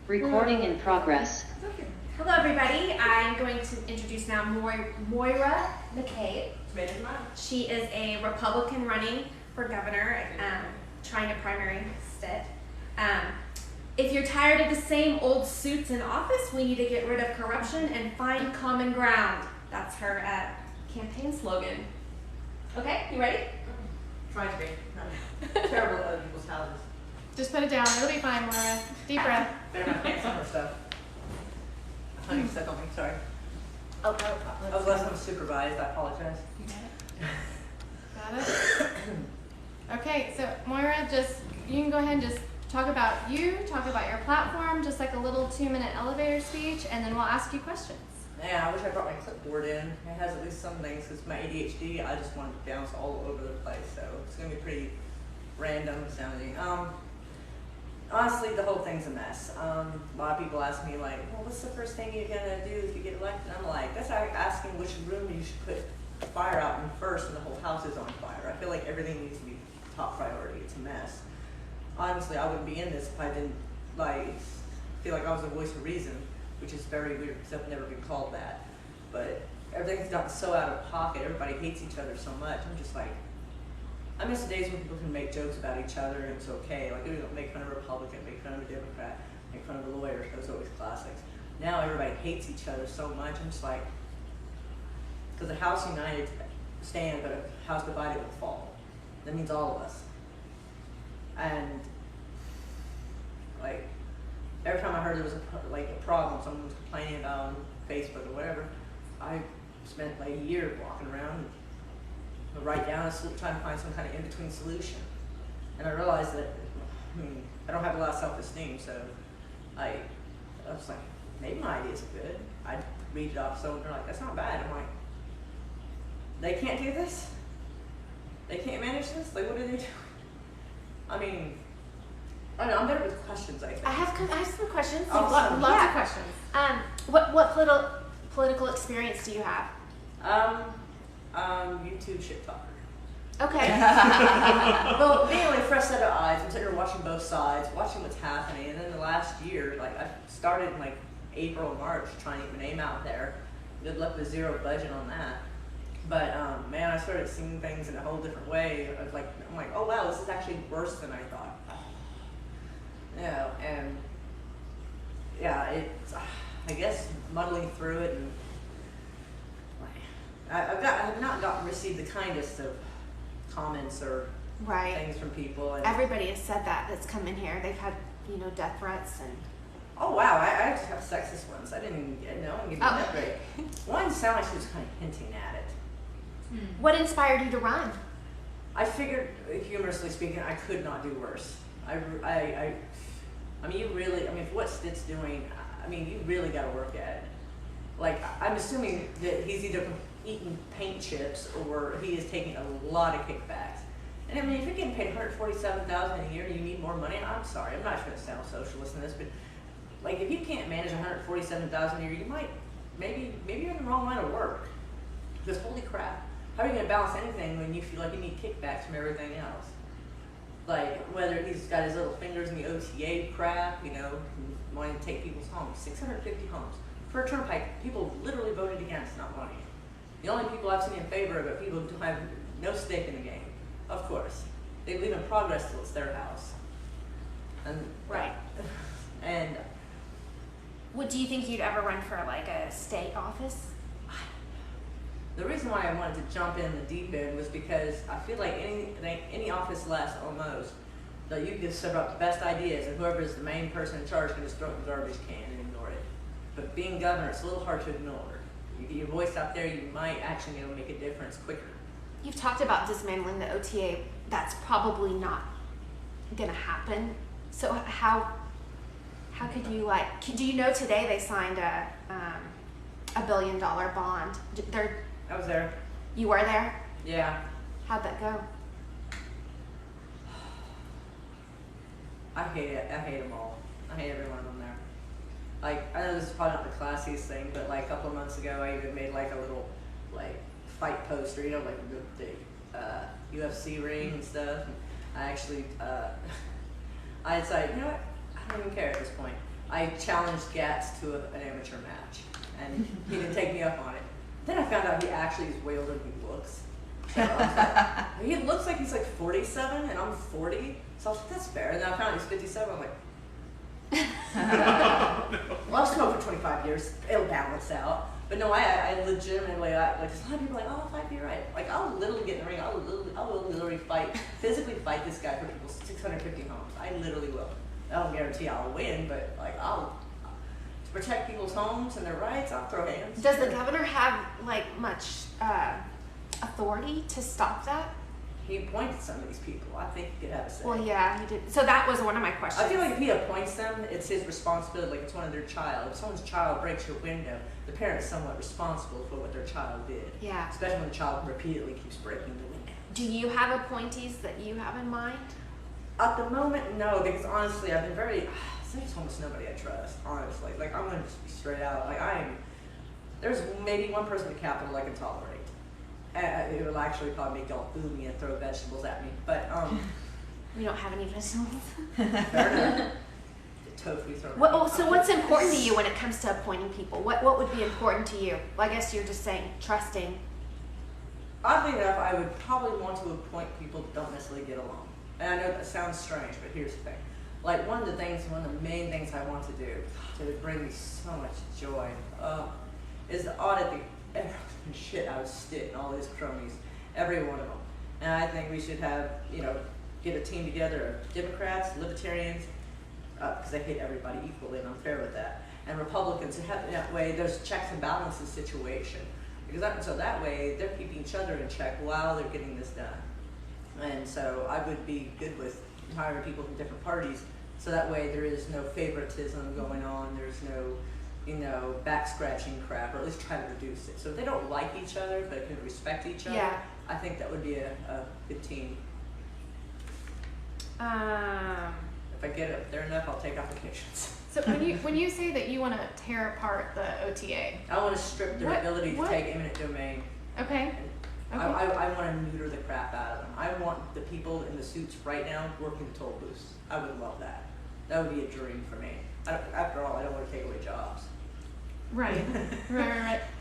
Recording in progress. Hello everybody, I'm going to introduce now Moira McCabe. She is a Republican running for governor, trying to primary sit. If you're tired of the same old suits in office, we need to get rid of corruption and find common ground. That's her campaign slogan. Okay, you ready? Trying to be. I'm terrible at other people's houses. Just put it down, it'll be fine, Moira. Deep breath. Better not pants on or stuff. Honey stuck on me, sorry. Oh, I was less than supervised, I apologize. Got it? Okay, so Moira, you can go ahead and just talk about talk about your platform, just like a little 2-minute elevator speech, and then we'll ask you questions. Yeah, I wish I brought my clipboard in. It has at least some things, because my ADHD, I just want to bounce all over the place, so it's going to be pretty random sounding. Honestly, the whole thing's a mess. A lot of people ask me, like, well, what's the first thing you're going to do if you get elected? I'm like, that's like asking which room you should put fire out in first and the whole house is on fire. I feel like everything needs to be top priority. It's a mess. Honestly, I wouldn't be in this if I didn't, feel like I was a voice of reason, which is very weird because I've never been called that. But everything's gotten so out of pocket. Everybody hates each other so much. I'm just like, I miss the days when people can make jokes about each other and it's okay. Like, we don't make fun of a Republican, make fun of a Democrat, make fun of a lawyer. Those are always classics. Now everybody hates each other so much. I'm just like, because a house united stand, but a house divided will fall. That means all of us. And like, every time I heard there was a problem, someone was complaining about on Facebook or whatever, I spent like a year walking around and write down trying to find some kind of in-between solution. And I realized that, I don't have a lot of self-esteem, so I was like, maybe my ideas are good. I'd read it off, so they're like, that's not bad. I'm like, they can't do this? They can't manage this? Like, what are they doing? I mean, I don't know, I'm better with questions, I think. I have some questions. Awesome. Lots of questions. What political experience do you have? YouTube shit talker. Okay. Well, being like a fresh set of eyes, I'm sitting here watching both sides, watching what's happening, and then the last year, like I started in like April, March, trying to get my name out there. Good luck with zero budget on that. But man, I started seeing things in a whole different way. I'm like, oh wow, this is actually worse than I thought. And yeah, it's I guess muddling through it, and I have not received the kindest of comments or things from people. And Everybody has said that's come in here. They've had death threats and. Oh wow, I actually have sexist ones. I didn't even know. I'm giving that break. One sounded like she was kind of hinting at it. What inspired you to run? I figured, humorously speaking, I could not do worse. I mean, you really, for what Stitt's doing, you really got to work at it. Like, I'm assuming that he's either eating paint chips or he is taking a lot of kickbacks. And if you're getting paid $147,000 a year and you need more money, I'm sorry, I'm not trying to sound socialist in this, but like, if you can't manage $147,000 a year, you might, maybe you're in the wrong line of work. Because holy crap, how are you going to balance anything when you feel like you need kickbacks from everything else? Like, whether he's got his little fingers in the OTA crap, wanting to take people's homes, 650 homes. For a turnpike, people literally voted against not wanting it. The only people I've seen in favor of it, people who have no stake in the game, of course. They believe in progress till it's their house. And and Do you think you'd ever run for like a state office? the reason why I wanted to jump in the deep end was because I feel like any office less almost, that you can serve up the best ideas and whoever is the main person in charge can just throw it in the garbage can and ignore it. But being governor, it's a little hard to ignore. You get your voice out there, you might actually be able to make a difference quicker. You've talked about dismantling the OTA. That's probably not going to happen. So how could you do you know today they signed a $1 billion bond? I was there. You were there? Yeah. How'd that go? I hate it. I hate them all. I hate every one of them there. Like, I know this is probably not the classiest thing, but like a couple of months ago, I even made like a little fight poster, like the UFC ring and stuff. And I actually, I decided, you know what? I don't even care at this point. I challenged Gats to an amateur match, and he didn't take me up on it. Then I found out he actually is way older than he looks. So I was like, he looks like he's like 47, and I'm 40, so I was like, that's fair. And then I found out he's 57, I'm like, well, I've smoked for 25 years, it'll balance out. But no, I legitimately, like, a lot of people are like, oh, fight, you're right. Like, I'll literally get in the ring, I will literally fight, physically fight this guy for people's 650 homes. I literally will. I don't guarantee I'll win, but like, to protect people's homes and their rights, I'll throw hands. Does the governor have like much authority to stop that? He appointed some of these people. I think he could have a say. Well, yeah, he did. So that was one of my questions. I feel like if he appoints them, it's his responsibility. Like, it's one of their child. If someone's child breaks your window, the parent is somewhat responsible for what their child did. Yeah. Especially when the child repeatedly keeps breaking the window. Do you have appointees that you have in mind? At the moment, no, because honestly, I've been there's almost nobody I trust, honestly. Like, I'm going to just be straight out. Like, there's maybe one person at the Capitol I can tolerate. It will actually probably make y'all boo me and throw vegetables at me, but, We don't have any vegetables. fair enough. The tofu thrown. So what's important to you when it comes to appointing people? What would be important to you? Well, I guess you're just saying trusting. Oddly enough, I would probably want to appoint people that don't necessarily get along. And I know that sounds strange, but here's the thing. Like, one of the main things I want to do, to bring me so much joy, is to audit the shit out of Stitt and all his cronies, every one of them. And I think we should have, get a team together of Democrats, Libertarians, because I hate everybody equally and I'm fair with that, and Republicans, and have that way there's checks and balances situation. So that way they're keeping each other in check while they're getting this done. And so I would be good with hiring people from different parties, so that way there is no favoritism going on, there's no, back scratching crap, or at least try to reduce it. So if they don't like each other but can respect each other, Yeah. I think that would be a good team. If I get up there enough, I'll take applications. So when you say that you want to tear apart the OTA, I want to strip their ability to take eminent domain. okay, I want to neuter the crap out of them. I want the people in the suits right now working the toll booths. I would love that. That would be a dream for me. After all, I don't want to take away jobs. right.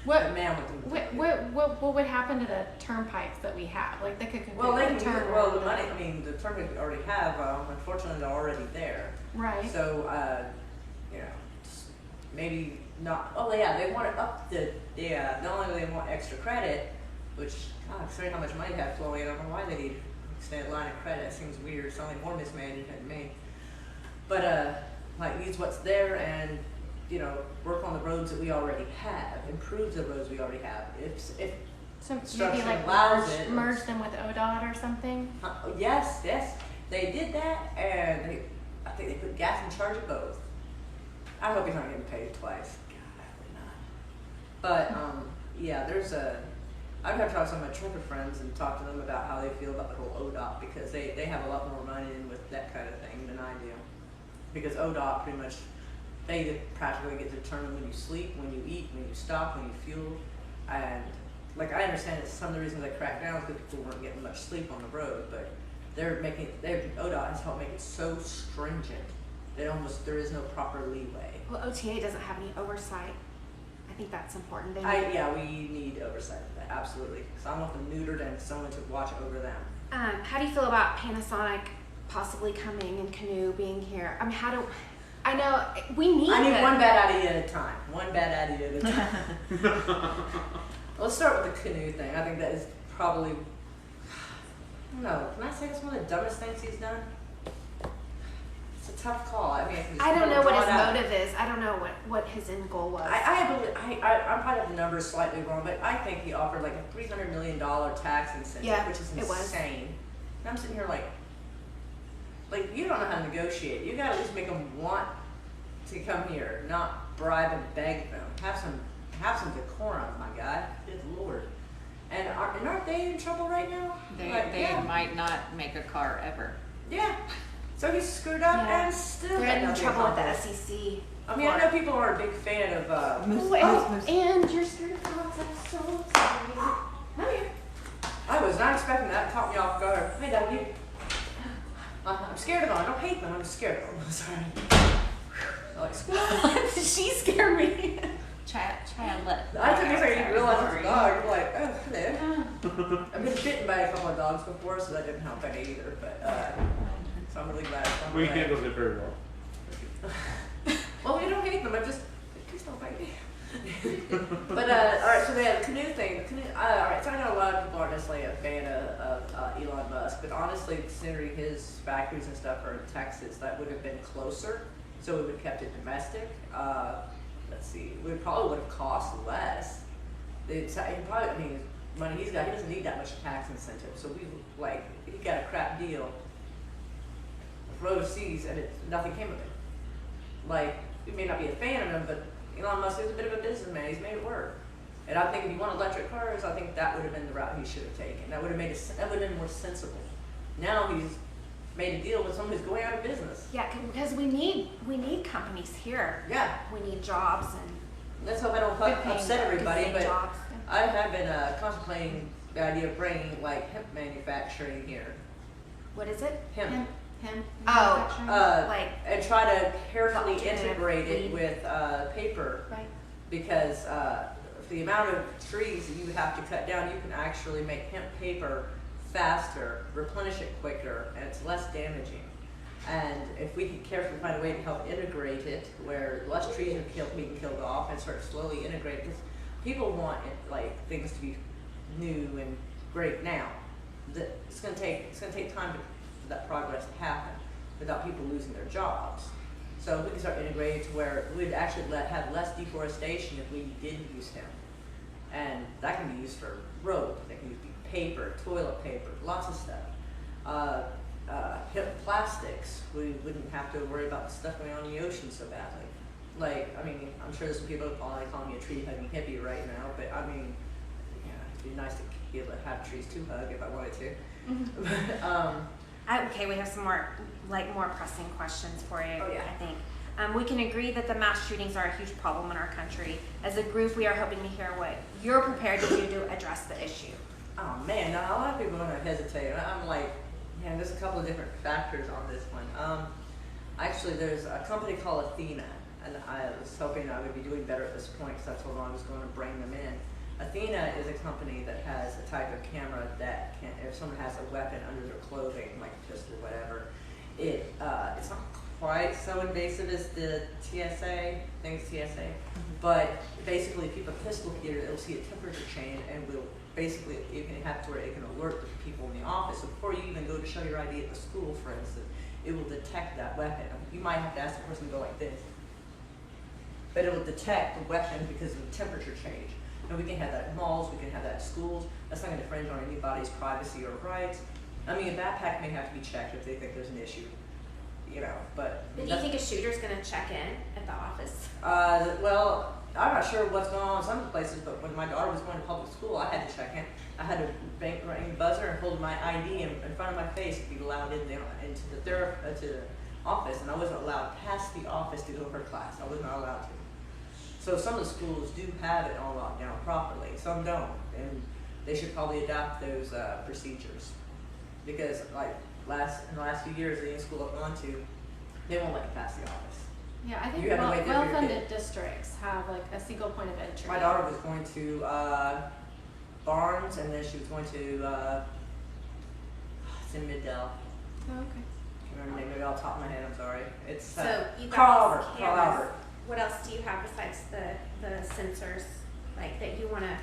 But man, with the What would happen to the turnpikes that we have? Like they could well, they can turn. the money. I mean, the turnpikes we already have. Unfortunately, they're already there. Right. So, maybe not. Oh yeah, they want to up the. Yeah, not only do they want extra credit, which considering how much money they have flowing, I don't know why they need extended line of credit. It seems weird. It's only more mismanaged than me. But like use what's there and work on the roads that we already have, improve the roads we already have. If So maybe structure like allows it. merge them with ODOT or something. Yes, they did that, and I think they put gas in charge of both. I hope he's not getting paid twice. God, I hope not. But yeah, I'd have to talk to some of my trucker friends and talk to them about how they feel about the whole ODOT, because they have a lot more money in with that kind of thing than I do. Because ODOT pretty much, they practically get to determine when you sleep, when you eat, when you stop, when you fuel. And like I understand that some of the reasons they cracked down is because people weren't getting much sleep on the road, but ODOT has helped make it so stringent that there is no proper leeway. Well, OTA doesn't have any oversight. I think that's important. We need oversight of that, absolutely. Because I want them neutered and someone to watch over them. How do you feel about Panasonic possibly coming and Canoe being here? I mean, I know we need. I need one bad idea at a time. One bad idea at a time. Let's start with the Canoe thing. I think that is probably. I don't know. Can I say that's one of the dumbest things he's done? It's a tough call. I mean, I don't know what his motive is. I don't know what his end goal was. I probably have the numbers slightly wrong, but I think he offered like a $300 million tax incentive, which is insane. And I'm sitting here like you don't know how to negotiate. You got to at least make them want to come here, not bribe and beg them. Have some decorum, my guy. Good Lord. And aren't they in trouble right now? They might not make a car ever. Yeah. So he's screwed up and still they're in trouble with the SEC. I mean, I know people are a big fan of and you're scared of dogs. I'm so sorry. Come here. I was not expecting that. Caught me off guard. Hey, Dougie. I'm scared of them. I don't hate them. I'm just scared of them. Sorry. Like, squad. She scared me. Try to let. I took a second to realize it's a Sorry. dog. You're like, oh, hello. I've been bitten by a couple of dogs before, so that didn't help any either. But so I'm really glad. We handled it very well. Well, we don't hate them. Please don't bite me. But all right, so the canoe thing. All right, so I know a lot of people aren't necessarily a fan of Elon Musk, but honestly, considering his factories and stuff are in Texas, that would have been closer. So we would have kept it domestic. Let's see, we probably would have cost less. He probably, I mean, money he's got, he doesn't need that much tax incentive. So he got a crap deal. Rode overseas and nothing came of it. Like, we may not be a fan of him, but Elon Musk is a bit of a businessman. He's made it work. And I think if you want electric cars, I think that would have been the route he should have taken. That would have been more sensible. Now he's made a deal with someone who's going out of business. Yeah, because we need companies here. Yeah. We need jobs and Let's hope I don't upset everybody, but jobs. I have been contemplating the idea of bringing like hemp manufacturing here. What is it? Hemp. Him. Oh, like and try to carefully alternative integrate it weed. with paper, Right. because the amount of trees that you have to cut down, you can actually make hemp paper faster, replenish it quicker, and it's less damaging. And if we could carefully find a way to help integrate it, where less trees are being killed off, and sort of slowly integrate, because people want it, like things to be new and great now. It's going to take time for that progress to happen without people losing their jobs. So we can start integrating to where we'd actually have less deforestation if we did use hemp. And that can be used for rope, that can use paper, toilet paper, lots of stuff. Hemp plastics, we wouldn't have to worry about stuff going on in the ocean so badly. Like, I mean, I'm sure there's some people probably calling me a tree hugging hippie right now, but I mean, yeah, it'd be nice to be able to have trees to hug if I wanted to. Mm-hmm. Okay, we have some more pressing questions for you. Oh, yeah. I think we can agree that the mass shootings are a huge problem in our country. As a group, we are hoping to hear what you're prepared to do to address the issue. Oh man, now a lot of people are gonna hesitate. I'm like, man, there's a couple of different factors on this one. Actually, there's a company called Athena, and I was hoping I would be doing better at this point because I told them I was going to bring them in. Athena is a company that has a type of camera that can, if someone has a weapon under their clothing, like a pistol, whatever, it's not quite so invasive as the TSA, but basically if you have a pistol here, it'll see a temperature change and will basically, you can have to where it can alert the people in the office. So before you even go to show your ID at the school, for instance, it will detect that weapon. You might have to ask the person to go like this, but it will detect the weapon because of the temperature change. And we can have that at malls, we can have that at schools. That's not going to infringe on anybody's privacy or rights. I mean, a backpack may have to be checked if they think there's an issue, you know, but... Do you think a shooter's going to check in at the office? Well, I'm not sure what's going on in some places, but when my daughter was going to public school, I had to check in. I had to ring the buzzer and hold my ID in front of my face to be allowed into the office, and I wasn't allowed past the office to go to her class. I was not allowed to. So some of the schools do have it on lockdown properly, some don't, and they should probably adopt those procedures. Because like in the last few years, any school I've gone to, they won't let you pass the office. Yeah, I think You have to wait there for your well-funded districts have like a single point of entry. My daughter was going to Barnes, and then she was going to it's in Middell. Oh, okay. I can't remember the name, maybe off the top of my head. I'm sorry. It's So you got Carl these Albert. cameras. What else do you have besides the sensors, like that you want to?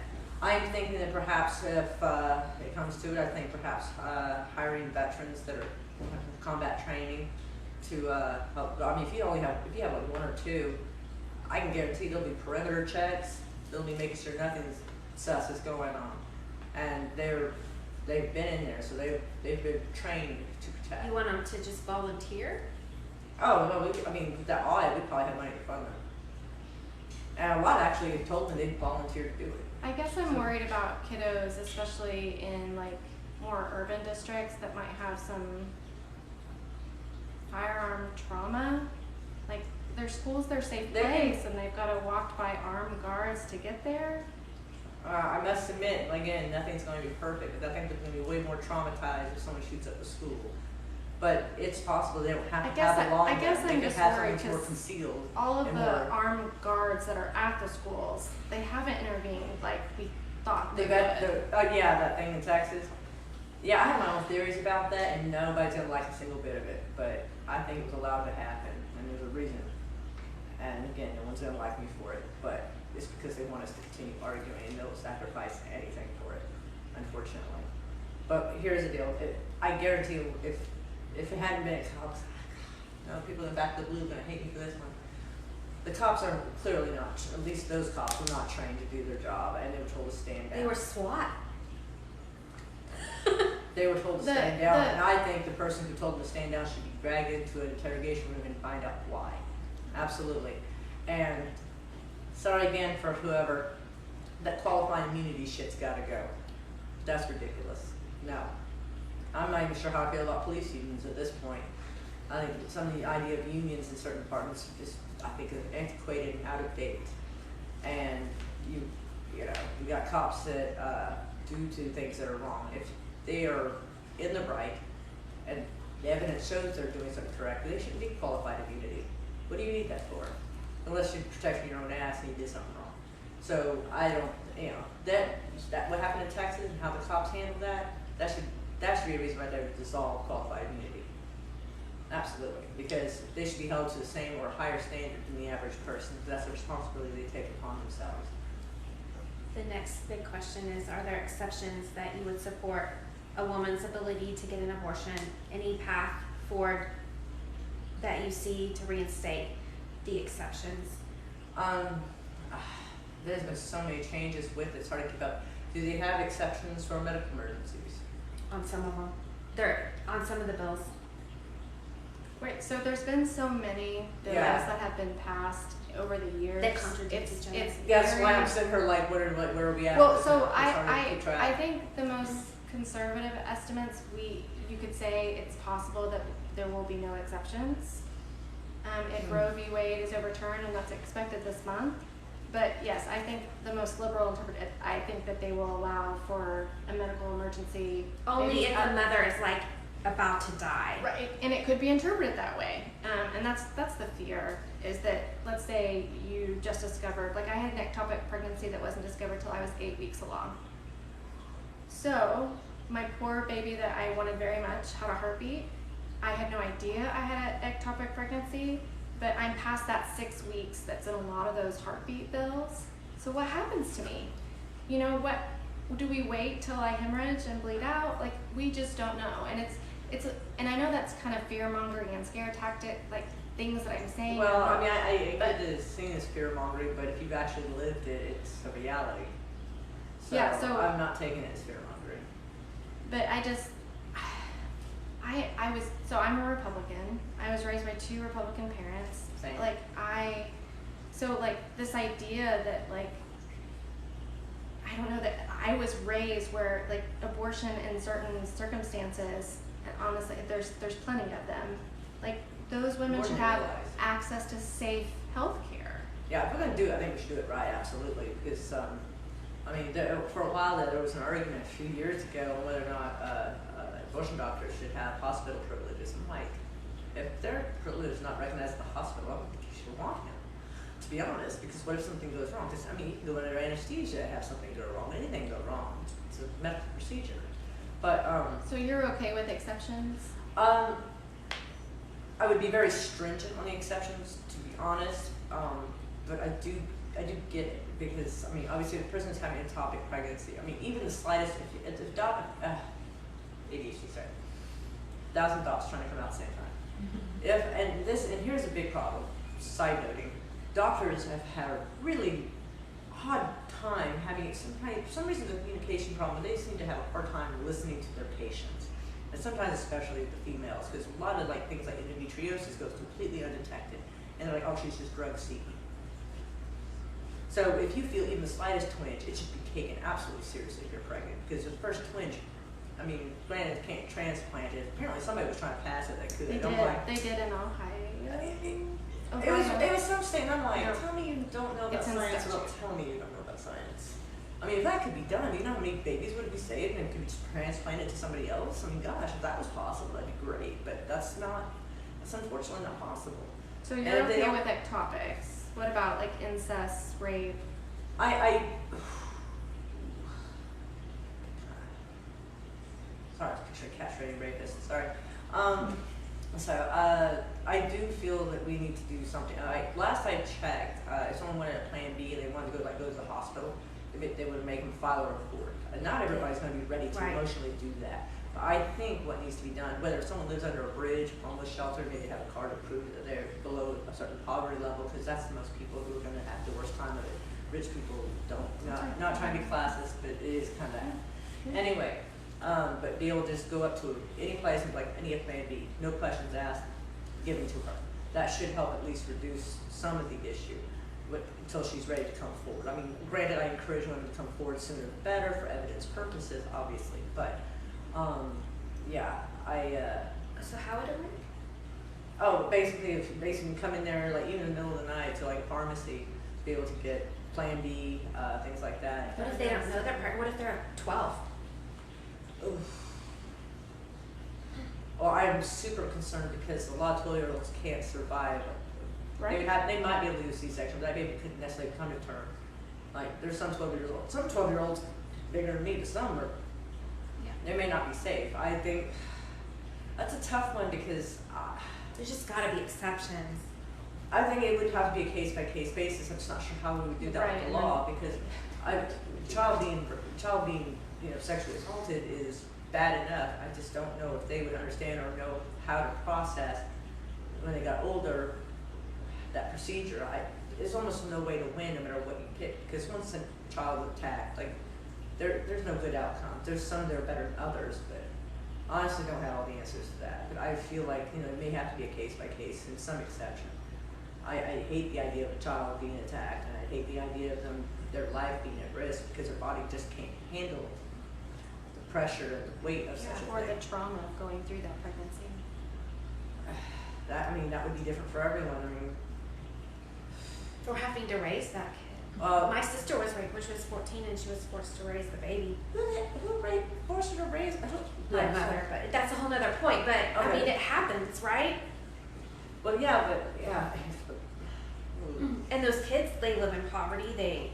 I'm thinking that perhaps if it comes to it, I think perhaps hiring veterans that are combat training to help. I mean, if you have like one or two, I can guarantee there'll be perimeter checks. They'll be making sure nothing's sus is going on, and they've been in there, so they've been trained to protect. You want them to just volunteer? Oh no, I mean with that audit, we probably have money to fund them. And a lot actually told me they'd volunteer to do it. I guess I'm worried about kiddos, especially in like more urban districts that might have some firearm trauma. Like their school's their safe place, and they've got to walk by armed guards to get there. I must admit, again, nothing's going to be perfect, but I think they're going to be way more traumatized if someone shoots up a school. but it's possible they don't have I to guess have a long I guess gun. They I'm could just have worried something more 'cause concealed. all of and the more- armed guards that are at the schools, they haven't intervened like we thought they They got would. yeah, that thing in Texas. Yeah, I have my own theories about that, and nobody's gonna like a single bit of it. But I think it was allowed to happen, and there's a reason. And again, no one's gonna like me for it, but it's because they want us to continue arguing, and they'll sacrifice anything for it, unfortunately. But here's the deal: I guarantee you, if it hadn't been cops, no, people in the back of the blue are gonna hate me for this one. The cops are clearly not, at least those cops were not trained to do their job, and they were told to stand down. They were SWAT. They were told to stand down, and I think the person who told them to stand down should be dragged into an interrogation room and find out why. Absolutely. And sorry again for whoever, that qualifying immunity shit's gotta go. That's ridiculous. No. I'm not even sure how I feel about police unions at this point. I think some of the idea of unions in certain departments is, I think, antiquated and out of date. And you know, you got cops that do things that are wrong. If they are in the right and the evidence shows they're doing something correct, they shouldn't be qualified immunity. What do you need that for? Unless you're protecting your own ass and you did something wrong. So I don't, you know, that what happened in Texas and how the cops handled that should be a reason why they would dissolve qualified immunity. Absolutely, because they should be held to the same or higher standard than the average person. That's a responsibility they take upon themselves. The next big question is, are there exceptions that you would support a woman's ability to get an abortion? Any path forward that you see to reinstate the exceptions? There's been so many changes with it, it's hard to keep up. Do they have exceptions for medical emergencies? On some of them. They're on some of the bills. Right, so there's been so many bills Yeah. that have been passed over the years. They contradict each other. It's That's very, why I'm sitting here like, where are we at? well, with so this? It's hard to keep track. I think the most conservative estimates, you could say it's possible that there will be no exceptions. If Roe v. Wade is overturned, and that's expected this month. But yes, I think the most liberal I think that they will allow for a medical emergency. Only maybe if a mother is like about to die. Right, and it could be interpreted that way. And that's the fear, is that, let's say you just discovered, like I had an ectopic pregnancy that wasn't discovered till I was 8 weeks along. So my poor baby that I wanted very much had a heartbeat. I had no idea I had an ectopic pregnancy, but I'm past that 6 weeks that's in a lot of those heartbeat bills. So what happens to me? You know, what do we wait till I hemorrhage and bleed out? Like, we just don't know. And and I know that's kind of fear mongering and scare tactic, like things that I'm saying. Well, I mean, I get it as seen as fear mongering, but if you've actually lived it, it's a reality. So, Yeah, so I'm not taking it as fear mongering. But I'm a Republican. I was raised by 2 Republican parents. Same. So this idea that I don't know, that I was raised where like abortion in certain circumstances, and honestly, there's plenty of them. Like, those women More should than have realize. access to safe health care. Yeah, if we're gonna do it, I think we should do it right, absolutely. Because, I mean, for a while there was an argument a few years ago on whether or not abortion doctors should have hospital privileges. I'm like, if their privilege is not recognized at the hospital, I don't think you should want him, to be honest. Because what if something goes wrong? Because, I mean, you can go under anesthesia and have something go wrong. Anything go wrong. It's a medical procedure. But, So you're okay with exceptions? I would be very stringent on the exceptions, to be honest. But I do get it, because, I mean, obviously the person's having an ectopic pregnancy. I mean, even the slightest, if ADHD, sorry, 1,000 thoughts trying to come out at the same time. And here's a big problem, side noting, doctors have had a really hard time having, for some reason, the communication problem, they seem to have a hard time listening to their patients. And sometimes especially the females, because a lot of things like endometriosis goes completely undetected. And they're like, oh, she's just drug seeking. So if you feel even the slightest twinge, it should be taken absolutely seriously if you're pregnant. Because the first twinge, I mean, granted, you can't transplant it. Apparently somebody was trying to pass it that could. They did in Ohio. It was some state, and I'm like, No. tell me you don't know about It's in science, statute. don't tell me you don't know about science. I mean, if that could be done, you know how many babies would be saved and could be transplanted to somebody else? I mean, gosh, if that was possible, that'd be great. But that's unfortunately not possible. So you're And they okay don't- with ectopics. What about like incest, rape? Sorry, I picture a castrating rapist. Sorry. I do feel that we need to do something. Last I checked, if someone wanted a Plan B and they wanted to go to the hospital, they would make them file a report. Not everybody's going to be ready to emotionally do that. But I think what needs to be done, whether someone lives under a bridge, homeless shelter, maybe have a card to prove that they're below a certain poverty level, because that's the most people who are going to have the worst time of it. Rich people don't. Not trying to be classist, but it is kind of that. Anyway, but be able to just go up to any place and like, I need a Plan B, no questions asked, give them to her. That should help at least reduce some of the issue until she's ready to come forward. I mean, granted, I encourage women to come forward sooner the better for evidence purposes, obviously, but yeah, So how would it work? Oh, basically, if you come in there, like even in the middle of the night to like a pharmacy, to be able to get Plan B, things like that. What if they don't know they're pregnant? What if they're 12? Oof. Well, I'm super concerned because a lot of 12-year-olds can't survive. Right. They might be able to do a C-section, but that baby couldn't necessarily come to term. Like, there's some 12-year-olds bigger than me, but some are, they may not be safe. I think that's a tough one because There's just got to be exceptions. I think it would have to be a case-by-case basis. I'm just not sure how we would do that with the law because child being sexually assaulted is bad enough. I just don't know if they would understand or know how to process when they got older that procedure. There's almost no way to win no matter what you pick because once a child is attacked, like there's no good outcome. There's some that are better than others, but honestly don't have all the answers to that. But I feel like it may have to be a case-by-case and some exception. I hate the idea of a child being attacked, and I hate the idea of their life being at risk because their body just can't handle the pressure and the weight of such a Or thing. the trauma of going through that pregnancy. That would be different for everyone. Or having to raise that kid. My sister was raped when she was 14 and she was forced to raise the baby. Who forced her to raise? My mother, but that's a whole nother point. But I Okay. mean, it happens, right? Well, yeah, but yeah. And those kids, they live in poverty.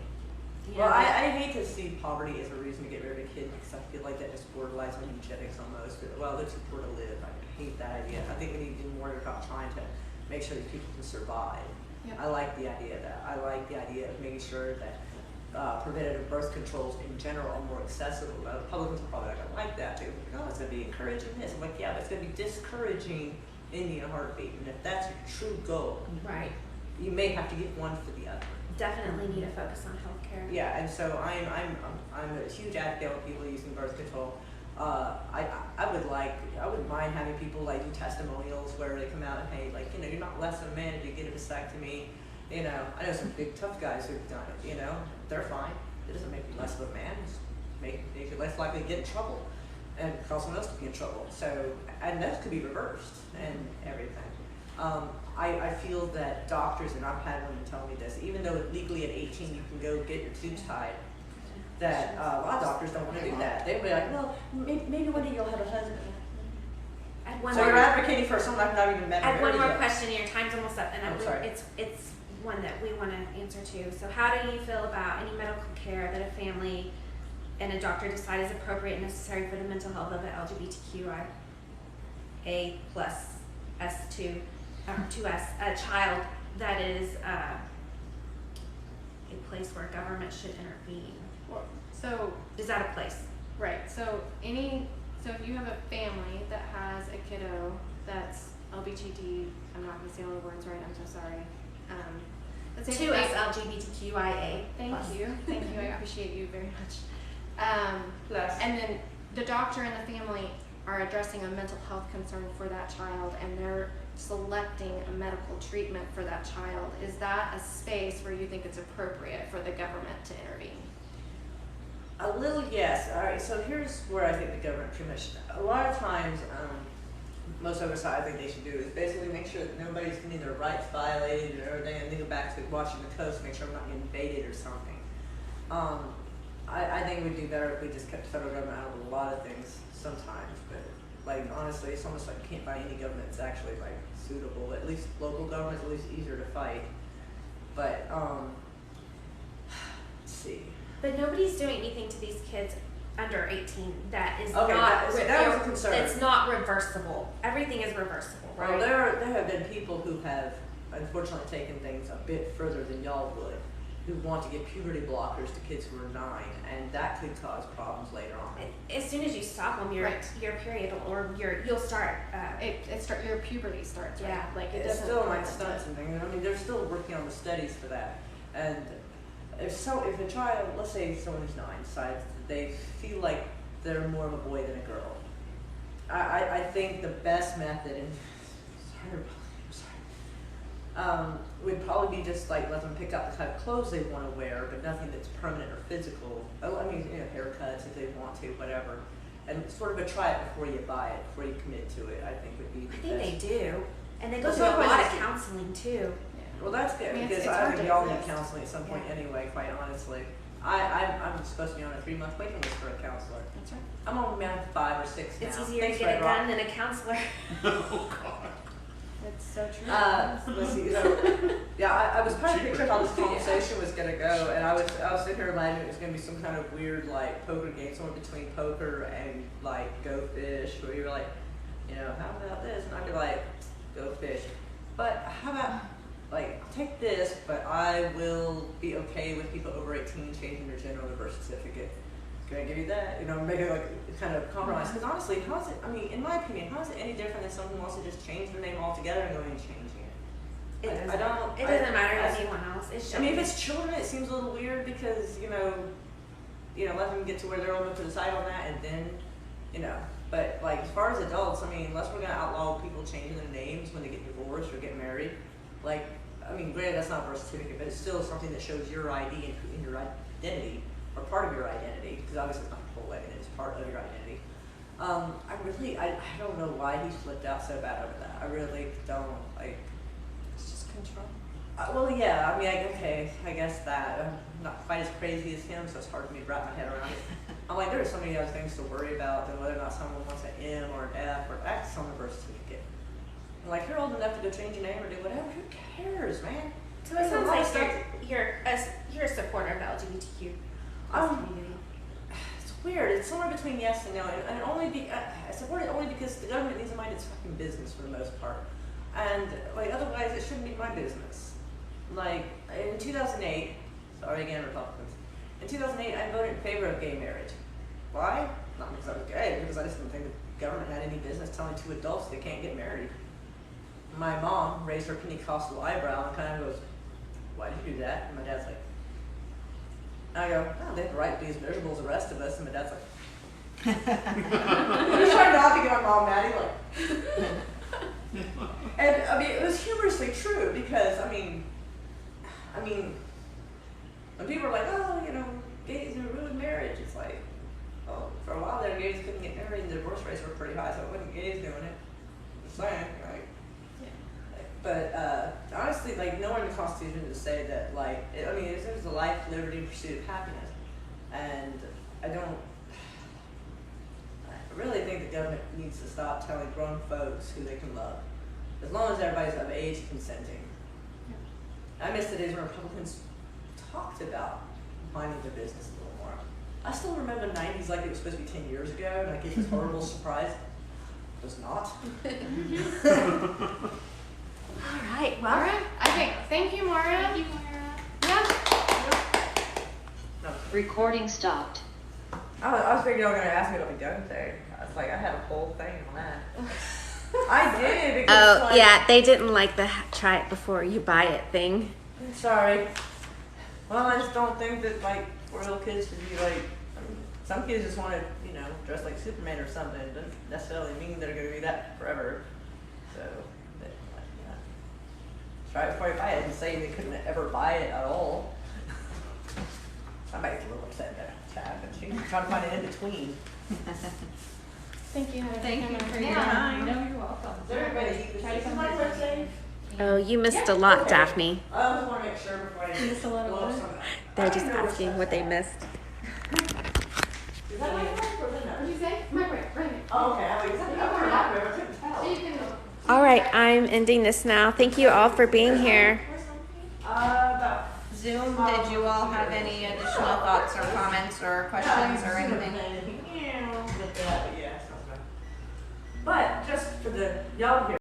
Well, I hate to see poverty as a reason to get rid of a kid because I feel like that just borderlines on eugenics almost. Well, they're too poor to live. I hate that idea. I think we need to do more about trying to make sure these people can survive. Yep. I like the idea of that. I like the idea of making sure that preventative birth controls in general are more accessible. Republicans are probably not going to like that. They're like, oh, it's going to be encouraging this. I'm like, yeah, but it's going to be discouraging Indian heartbeat. And if that's your true goal, Right. you may have to get one for the other. Definitely need to focus on healthcare. Yeah, and so I'm a huge advocate of people using birth control. I wouldn't mind having people like do testimonials where they come out and hey, like you're not less than a man if you get a vasectomy. I know some big tough guys who've done it. They're fine. It doesn't make you less of a man. It's make you less likely to get in trouble and cause someone else to be in trouble. So and that could be reversed and everything. I feel that doctors, and I've had women tell me this, even though legally at 18 you can go get your tubes tied, that a lot of doctors don't want to do that. They'll be like, well, maybe one day you'll have a husband. So you're advocating for someone I've not even met. I have one more yet. question. Your time's almost up, and I'm sorry. it's one that we want to answer to. So, how do you feel about any medical care that a family and a doctor decide is appropriate and necessary for the mental health of an LGBTQIA plus S2 2S a child that is a place where government should intervene? So Is that a place? right. So if you have a family that has a kiddo that's LGBTQ, I'm not going to say all the words right. I'm so sorry. Let's say 2S LGBTQIA. Thank you. I appreciate you very much. Plus. And then the doctor and the family are addressing a mental health concern for that child, and they're selecting a medical treatment for that child. Is that a space where you think it's appropriate for the government to intervene? A little, yes. All right, so here's where I think the government pretty much, a lot of times, most oversight I think they should do is basically make sure that nobody's getting their rights violated and everything, and then go back to watching the coast, make sure I'm not getting invaded or something. I think we'd do better if we just kept the federal government out of a lot of things sometimes, but like honestly, it's almost like you can't find any government that's actually like suitable. At least local government's at least easier to fight. But let's see. But nobody's doing anything to these kids under 18 that is Okay, not that was a concern. It's not reversible. Everything is reversible, right? Well, there have been people who have unfortunately taken things a bit further than y'all would, who want to give puberty blockers to kids who are 9, and that could cause problems later on. As soon as you stop them, your Right. your period or you'll start. Your puberty starts. Right? Yeah. Like it It's doesn't. still like stunts and things. I mean, they're still working on the studies for that. And if a child, let's say someone who's 9, decides that they feel like they're more of a boy than a girl, I think the best method, and would probably be just like let them pick out the type of clothes they want to wear, but nothing that's permanent or physical. I mean, haircuts if they want to, whatever. And sort of a try it before you buy it, before you commit to it. I think would be the I think best. they do, and they go That's through a what lot I of see. counseling too. Well, that's good I mean, because it's I hard think to y'all need resist. counseling at some point Yeah. anyway. Quite honestly, I'm supposed to be on a 3-month waiting list for a counselor. That's right. I'm on month 5 or 6 now. It's easier Thanks, to get Red it Rock. done than a counselor. Oh God. It's so true. Let's see. I was trying to picture how this conversation was gonna go, and I was sitting here imagining it was gonna be some kind of weird like poker game, somewhere between poker and like Go Fish, where you were like, how about this? And I'd be like, Go Fish. But how about like I'll take this, but I will be okay with people over 18 changing their gender on their birth certificate. Can I give you that? Make it like kind of compromise. Because honestly, how is it? I mean, in my opinion, how is it any different than someone who wants to just change their name altogether and going and changing it? It I don't. doesn't matter to anyone else. It's I mean, if it's children, it seems a little weird because let them get to where they're old enough to decide on that, and then, But like as far as adults, I mean, unless we're gonna outlaw people changing their names when they get divorced or get married, like, I mean, granted that's not a birth certificate, but it's still something that shows your ID and your identity. Or part of your identity, because obviously it's not the whole identity, it's part of your identity. I don't know why he flipped out so bad over that. I really don't, like. It's just control. Well, yeah, I mean, I guess that. I'm not quite as crazy as him, so it's hard for me to wrap my head around it. I'm like, there are so many other things to worry about than whether or not someone wants an M or an F or X on the birth certificate. I'm like, you're old enough to go change your name or do whatever, who cares, man? So it sounds like you're a supporter of the LGBTQ community. It's weird. It's somewhere between yes and no, and I support it only because the government needs to mind its fucking business for the most part, and like otherwise it shouldn't be my business. Like in 2008, sorry again, Republicans. In 2008, I voted in favor of gay marriage. Why? Not because I was gay, because I just didn't think the government had any business telling 2 adults they can't get married. My mom raised her Pentecostal eyebrow and kind of goes, "Why did you do that?" And my dad's like. And I go, "Oh, they have the right to be as miserable as the rest of us." And my dad's like, I'm just trying not to get my mom mad. He's like, and I mean, it was humorously true because I mean, when people are like, "Oh, gays are ruined marriage," it's like, well, for a while there, gays couldn't get married, and the divorce rates were pretty high, so it wasn't gays doing it. Just saying, right? But honestly, like nowhere in the Constitution to say that, like, it says the life, liberty, and pursuit of happiness, and I really think the government needs to stop telling grown folks who they can love, as long as everybody's of age consenting. I miss the days when Republicans talked about minding their business a little more. I still remember the 90s like it was supposed to be 10 years ago, and I get this horrible surprise. It was not. All right. Well, All right. I think. Thank you, Moira. Thank you, Moira. Yeah. No. Recording stopped. I was thinking you were going to ask me about the gun thing. I was like, I had a whole thing on that. I did because oh yeah, they didn't like the try it before you buy it thing. I'm sorry. Well, I just don't think that like for little kids should be like. Some kids just want to, dress like Superman or something. It doesn't necessarily mean they're going to be that forever. So, try it before you buy it and say they couldn't ever buy it at all. I might get a little upset there, Chad, but she's trying to find an in between. Thank you. Thank you for your Yeah. time. No, you're welcome. Is everybody Try to come my visit. birthday? Oh, you missed a lot, Okay. Daphne. I just want to make sure before I Missed a lot of blow what? some- They're I just didn't know asking what's what they that. missed. Is that my mic or is that What did you say? Microwave, bring it. Oh, okay. I was like, I couldn't tell. You can go. All right, I'm ending this now. Thank you all for being here. About Zoom, did you all have any additional thoughts or comments or questions or anything? But yeah, but just for the y'all here.